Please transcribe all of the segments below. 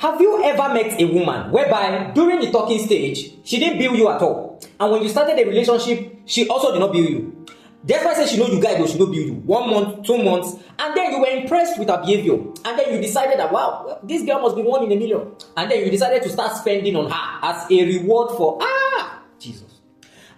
Have you ever met a woman whereby during the talking stage, she didn't bill you at all? And when you started a relationship, she also did not bill you. Despite saying she know you guys, though, she don't bill you. 1 month, 2 months, and then you were impressed with her behavior. And then you decided that, wow, this girl must be 1 in a million. And then you decided to start spending on her as a reward for, Jesus.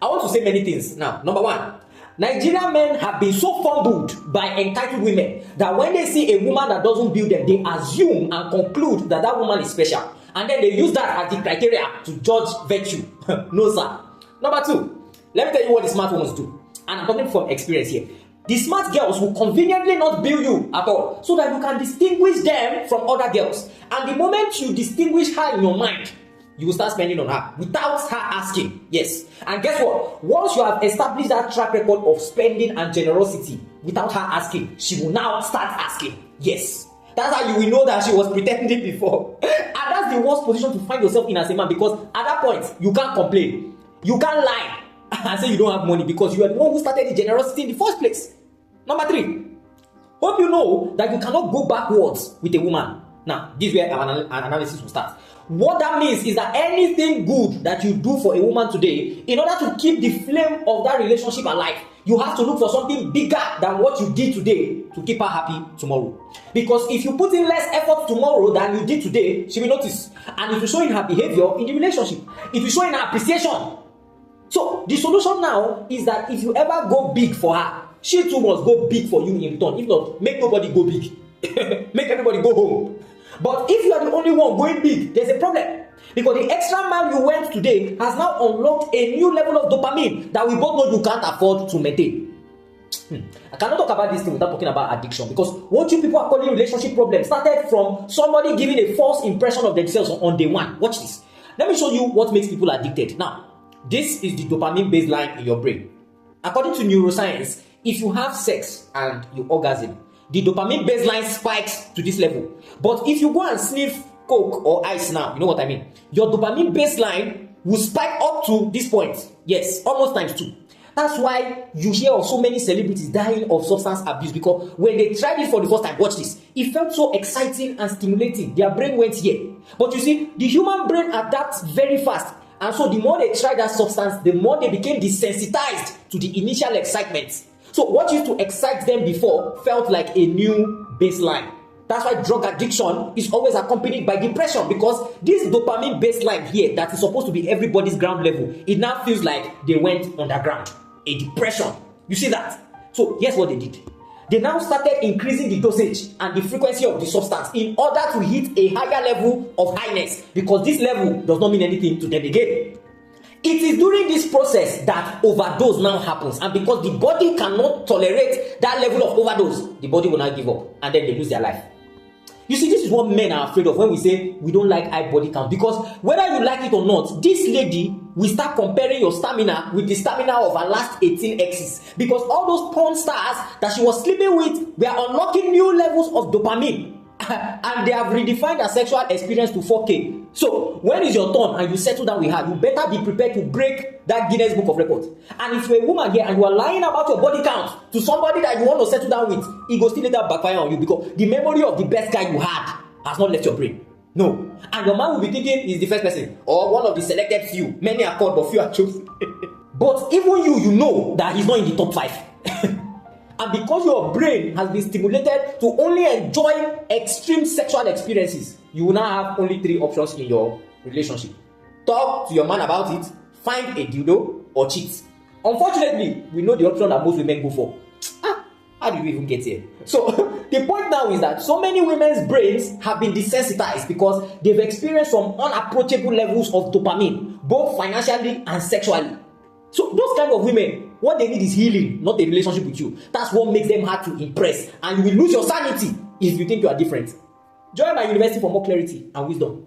I want to say many things. Now, number one, Nigerian men have been so fumbled by entitled women that when they see a woman that doesn't bill them, they assume and conclude that that woman is special. And then they use that as the criteria to judge virtue. No, sir. Number two, let me tell you what the smart ones do. And I'm talking from experience here. The smart girls will conveniently not bill you at all so that you can distinguish them from other girls. And the moment you distinguish her in your mind, you will start spending on her without her asking. Yes. And guess what? Once you have established that track record of spending and generosity without her asking, she will now start asking. Yes. That's how you will know that she was pretending before. And that's the worst position to find yourself in as a man, because at that point, you can't complain. You can't lie and say you don't have money because you are the one who started the generosity in the first place. Number three, hope you know that you cannot go backwards with a woman. Now, this is where an analysis will start. What that means is that anything good that you do for a woman today, in order to keep the flame of that relationship alive, you have to look for something bigger than what you did today to keep her happy tomorrow. Because if you put in less effort tomorrow than you did today, she will notice. And it will show in her behavior in the relationship. It will show in her appreciation. So the solution now is that if you ever go big for her, she too must go big for you in return. If not, make nobody go big. Make everybody go home. But if you are the only one going big, there's a problem. Because the extra mile you went today has now unlocked a new level of dopamine that we both know you can't afford to maintain. I cannot talk about this thing without talking about addiction, because what you people are calling relationship problems started from somebody giving a false impression of themselves on day one. Watch this. Let me show you what makes people addicted. Now, this is the dopamine baseline in your brain. According to neuroscience, if you have sex and you orgasm, the dopamine baseline spikes to this level. But if you go and sniff coke or ice now, you know what I mean? Your dopamine baseline will spike up to this point. Yes, almost times 2. That's why you hear of so many celebrities dying of substance abuse, because when they tried it for the first time, watch this, it felt so exciting and stimulating. Their brain went here. But you see, the human brain adapts very fast. And so the more they tried that substance, the more they became desensitized to the initial excitement. So what used to excite them before felt like a new baseline. That's why drug addiction is always accompanied by depression, because this dopamine baseline here that is supposed to be everybody's ground level, it now feels like they went underground. A depression. You see that? So here's what they did. They now started increasing the dosage and the frequency of the substance in order to hit a higher level of highness, because this level does not mean anything to them again. It is during this process that overdose now happens, and because the body cannot tolerate that level of overdose, the body will now give up and then they lose their life. You see, this is what men are afraid of when we say we don't like high body count, because whether you like it or not, this lady will start comparing your stamina with the stamina of her last 18 exes, because all those porn stars that she was sleeping with were unlocking new levels of dopamine. And they have redefined her sexual experience to 4K. So when it's your turn and you settle down with her, you better be prepared to break that Guinness Book of Records. And if you're a woman here and you are lying about your body count to somebody that you want to settle down with, it will still later backfire on you, because the memory of the best guy you had has not left your brain. No. And your man will be thinking he's the first person, or one of the selected few. Many are called, but few are chosen. But even you know that he's not in the top 5. And because your brain has been stimulated to only enjoy extreme sexual experiences, you will now have only 3 options in your relationship. Talk to your man about it, find a dildo, or cheat. Unfortunately, we know the option that most women go for. How do you even get here? So, the point now is that so many women's brains have been desensitized because they've experienced some unapproachable levels of dopamine, both financially and sexually. So those kind of women, what they need is healing, not a relationship with you. That's what makes them hard to impress. And you will lose your sanity if you think you are different. Join my university for more clarity and wisdom.